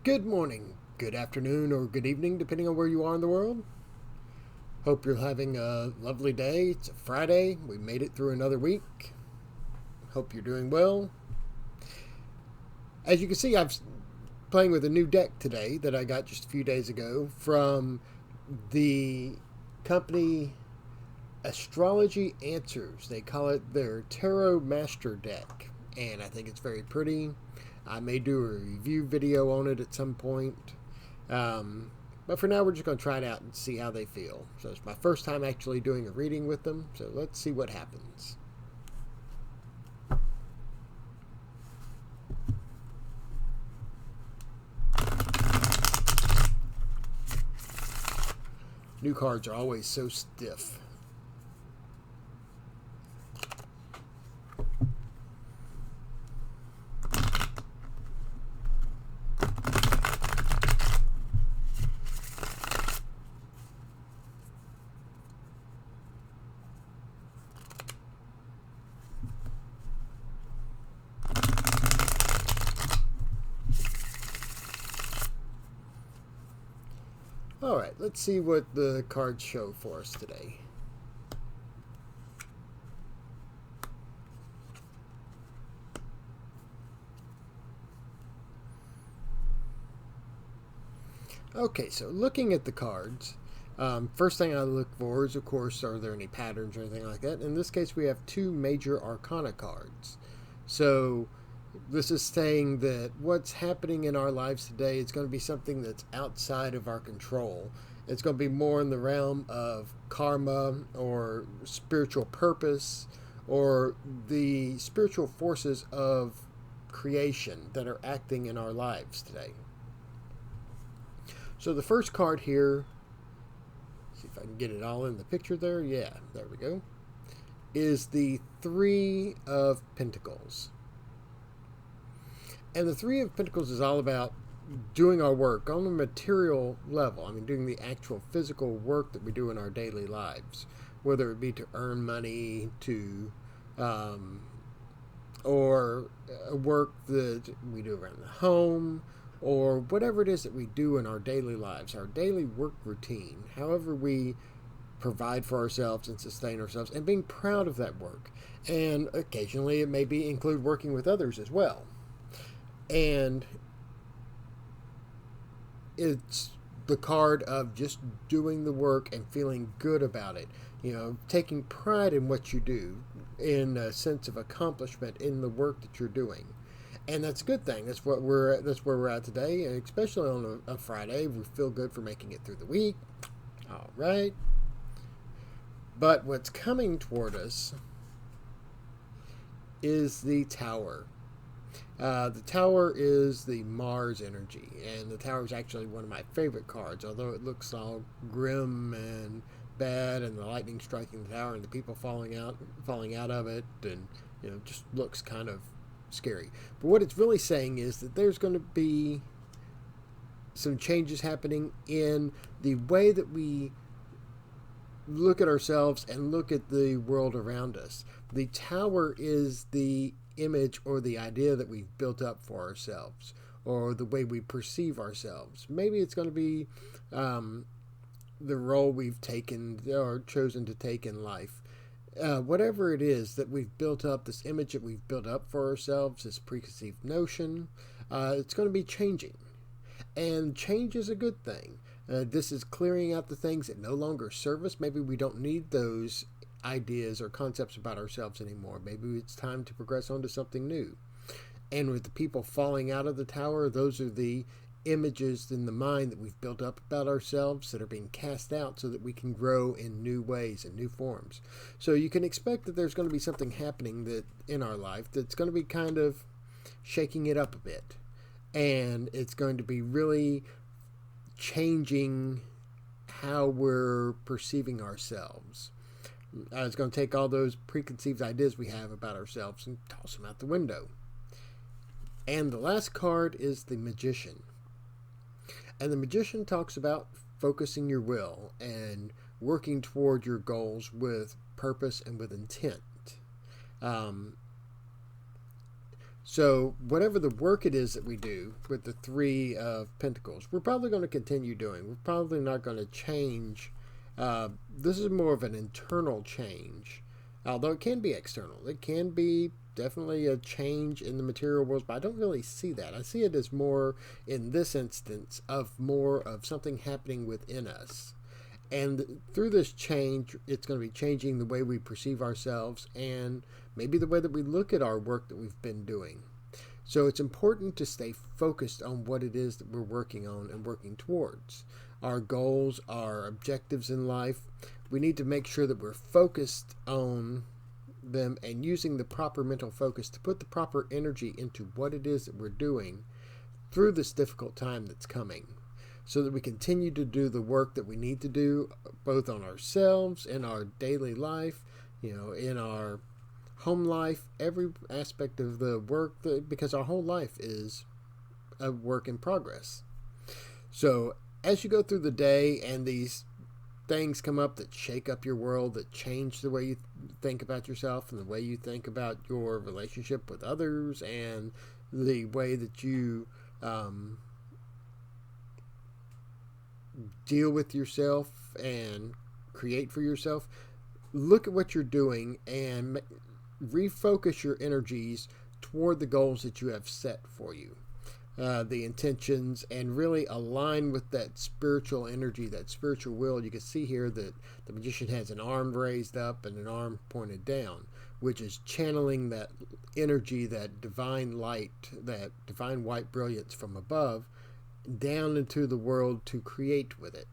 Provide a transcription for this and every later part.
Good morning, good afternoon, or good evening, depending on where you are in the world. Hope you're having a lovely day. It's a Friday. We made it through another week. Hope you're doing well. As you can see, I'm playing with a new deck today that I got just a few days ago from the company Astrology Answers. They call it their Tarot Master deck, and I think it's very pretty. I may do a review video on it at some point. But for now, we're just going to try it out and see how they feel. So it's my first time actually doing a reading with them. So let's see what happens. New cards are always so stiff. Alright, let's see what the cards show for us today. Okay, so looking at the cards, first thing I look for is, of course, are there any patterns or anything like that? In this case, we have two major arcana cards. So this is saying that what's happening in our lives today is going to be something that's outside of our control. It's going to be more in the realm of karma or spiritual purpose or the spiritual forces of creation that are acting in our lives today. So the first card here, see if I can get it all in the picture there. Yeah, there we go. Is the Three of Pentacles. And the Three of Pentacles is all about doing our work on a material level. I mean, doing the actual physical work that we do in our daily lives, whether it be to earn money, to or work that we do around the home, or whatever it is that we do in our daily lives, our daily work routine, however we provide for ourselves and sustain ourselves, and being proud of that work. And occasionally it may be include working with others as well. And it's the card of just doing the work and feeling good about it. You know, taking pride in what you do, in a sense of accomplishment in the work that you're doing. And that's a good thing. That's where we're at today, and especially on a Friday. We feel good for making it through the week. All right. But what's coming toward us is the Tower. The Tower is the Mars energy, and the Tower is actually one of my favorite cards, although it looks all grim and bad, and the lightning striking the tower and the people falling out of it, and just looks kind of scary. But what it's really saying is that there's going to be some changes happening in the way that we look at ourselves and look at the world around us. The tower is the image or the idea that we've built up for ourselves, or the way we perceive ourselves. Maybe it's going to be the role we've taken or chosen to take in life. Whatever it is that we've built up, this image that we've built up for ourselves, this preconceived notion, it's going to be changing. And change is a good thing. This is clearing out the things that no longer serve us. Maybe we don't need those ideas or concepts about ourselves anymore. Maybe it's time to progress on to something new. And with the people falling out of the tower, those are the images in the mind that we've built up about ourselves that are being cast out so that we can grow in new ways and new forms. So you can expect that there's going to be something happening that in our life that's going to be kind of shaking it up a bit. And it's going to be really changing how we're perceiving ourselves. It's going to take all those preconceived ideas we have about ourselves and toss them out the window. And the last card is the Magician. And the Magician talks about focusing your will and working toward your goals with purpose and with intent. So whatever the work it is that we do with the Three of Pentacles, we're probably going to continue doing. We're probably not going to change. This is more of an internal change, although it can be external. It can be definitely a change in the material world, but I don't really see that. I see it as more, in this instance, of more of something happening within us. And through this change, it's going to be changing the way we perceive ourselves and maybe the way that we look at our work that we've been doing. So it's important to stay focused on what it is that we're working on and working towards. Our goals, our objectives in life, we need to make sure that we're focused on them and using the proper mental focus to put the proper energy into what it is that we're doing through this difficult time that's coming, so that we continue to do the work that we need to do, both on ourselves, in our daily life, in our home life, every aspect of the work, because our whole life is a work in progress. So as you go through the day and these things come up that shake up your world, that change the way you think about yourself and the way you think about your relationship with others and the way that you deal with yourself and create for yourself, look at what you're doing and refocus your energies toward the goals that you have set for you, the intentions, and really align with that spiritual energy, that spiritual will. You can see here that the magician has an arm raised up and an arm pointed down, which is channeling that energy, that divine light, that divine white brilliance from above down into the world to create with it.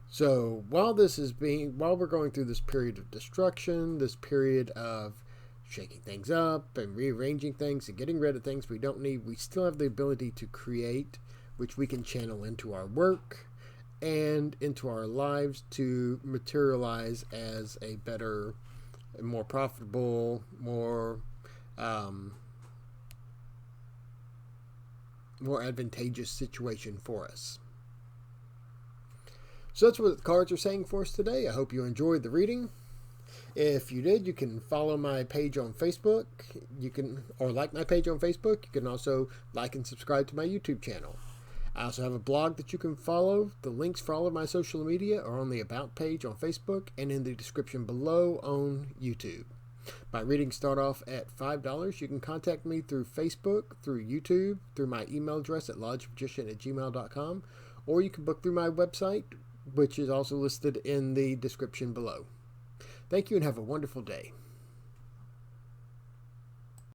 So while we're going through this period of destruction, this period of shaking things up and rearranging things and getting rid of things we don't need, we still have the ability to create, which we can channel into our work and into our lives to materialize as a better, more profitable, more advantageous situation for us. So that's what the cards are saying for us today. I hope you enjoyed the reading. If you did, you can follow my page on Facebook. Or like my page on Facebook. You can also like and subscribe to my YouTube channel. I also have a blog that you can follow. The links for all of my social media are on the About page on Facebook and in the description below on YouTube. My readings start off at $5. You can contact me through Facebook, through YouTube, through my email address at lodgemagician@gmail.com, or you can book through my website, which is also listed in the description below. Thank you and have a wonderful day.